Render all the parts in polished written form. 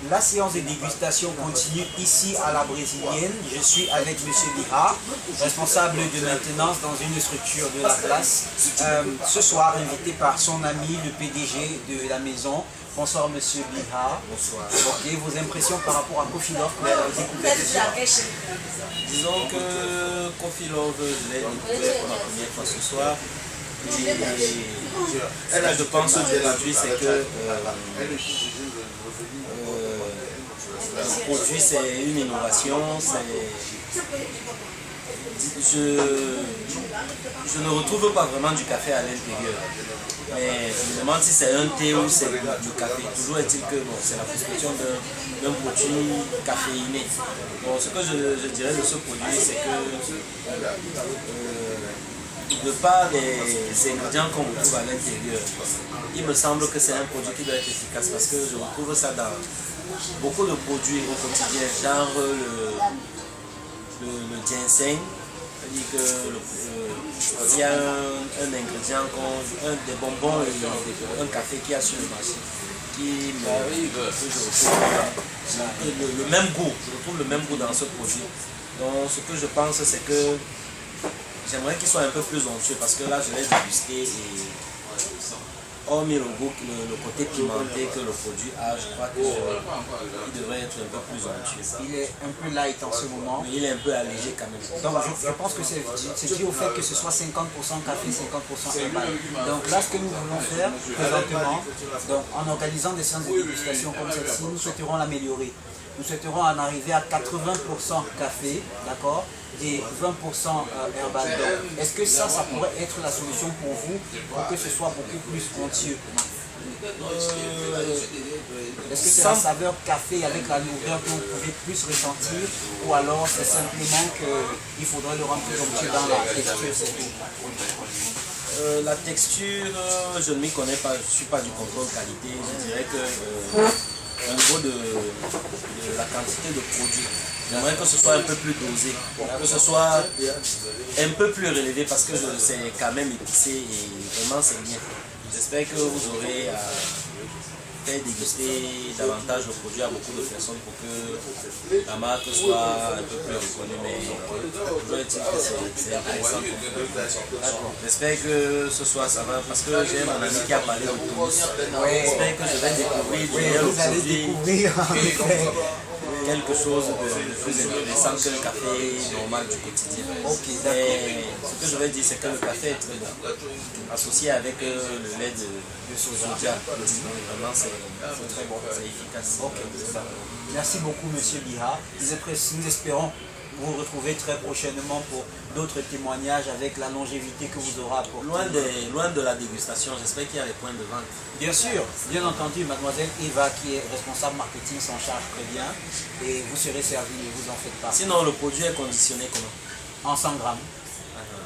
La séance de dégustation continue ici à la Brésilienne. Je suis avec M. Biha, responsable de maintenance dans une structure de la place. Ce soir, invité par son ami, le PDG de la maison. Bonsoir M. Biha. Bonsoir. Ok, vos impressions par rapport à Coffee Love, vous l'avez découvert ce soir? Disons que Coffee Love, je l'ai découvert pour la première fois ce soir. Et ce que je pense aujourd'hui, c'est que le produit, c'est une innovation. Je ne retrouve pas vraiment du café à l'intérieur. Mais je me demande si c'est un thé ou c'est du café. Toujours est-il que bon, c'est la prescription d'un produit caféiné. Bon, ce que je dirais de ce produit, c'est que de par les ingrédients qu'on retrouve à l'intérieur, il me semble que c'est un produit qui doit être efficace parce que je retrouve ça dans beaucoup de produits au quotidien, genre le ginseng. C'est-à-dire qu'il y a un ingrédient, des bonbons et un café qu'il y a sur le marché qui je retrouve le même goût. Je retrouve le même goût dans ce produit. Donc ce que je pense, c'est que j'aimerais qu'il soit un peu plus onctueux parce que là je l'ai dégusté et hormis le goût, le côté pimenté que le produit a, je crois qu'il devrait être un peu plus onctueux. Il est un peu light en ce moment. Mais il est un peu allégé quand même. Donc je pense que c'est dû au fait que ce soit 50% café, 50% herbal. Donc là, ce que nous voulons faire présentement, donc, en organisant des séances de dégustation comme celle-ci, nous souhaiterons l'améliorer. Nous souhaiterons en arriver à 80% café, d'accord, et 20% herbal. Est-ce que ça pourrait être la solution pour vous, pour que ce soit beaucoup plus onctueux? Est-ce que c'est la saveur café avec la lourdeur que vous pouvez plus ressentir, ou alors c'est simplement qu'il faudrait le rendre plus onctueux dans la texture, c'est tout? La texture, je ne m'y connais pas, je ne suis pas du contrôle qualité. Je dirais que au niveau de la quantité de produits, j'aimerais que ce soit un peu plus dosé, que ce soit un peu plus relevé parce que c'est quand même épicé et vraiment c'est bien. J'espère que vous aurez faire déguster davantage le produit à beaucoup de personnes pour que la marque soit un peu plus reconnue, mais c'est intéressant. J'espère que ce soir ça va, parce que j'ai mon ami qui a parlé de Toulouse. J'espère que je vais découvrir vous allez découvrir quelque chose de plus intéressant que le café normal du quotidien. Okay, ce que je vais dire, c'est que le café est très bon, associé avec le lait de soja. Vraiment, c'est très bon, c'est efficace. Okay. Merci beaucoup, M. Biha. Nous espérons vous retrouver très prochainement pour d'autres témoignages avec la longévité que vous aurez apportée. Loin de la dégustation, j'espère qu'il y a les points de vente. Bien sûr, bien entendu, mademoiselle Eva qui est responsable marketing s'en charge très bien et vous serez servi, ne vous en faites pas. Sinon, le produit est conditionné comment? En 100 grammes.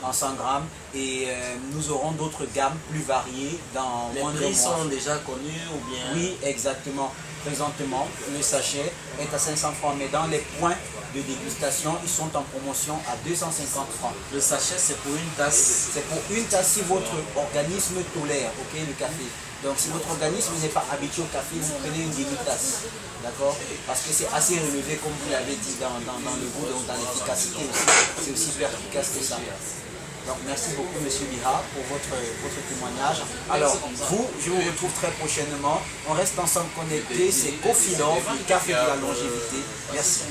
En 100 grammes et nous aurons d'autres gammes plus variées dans moins de mois. Les prix sont déjà connus ou bien? Oui, exactement. Présentement, le sachet est à 500 francs, mais dans les points de dégustation, ils sont en promotion à 250 francs. Le sachet, c'est pour une tasse? C'est pour une tasse si votre organisme tolère, ok, le café. Donc si votre organisme n'est pas habitué au café, vous prenez une demi-tasse. D'accord? Parce que c'est assez relevé, comme vous l'avez dit, dans le goût, donc dans l'efficacité aussi. C'est aussi plus efficace que ça. Donc merci beaucoup M. Biha pour votre témoignage. Alors vous, je vous retrouve très prochainement. On reste ensemble connectés. C'est Coffee Love, le café de la longévité. Merci.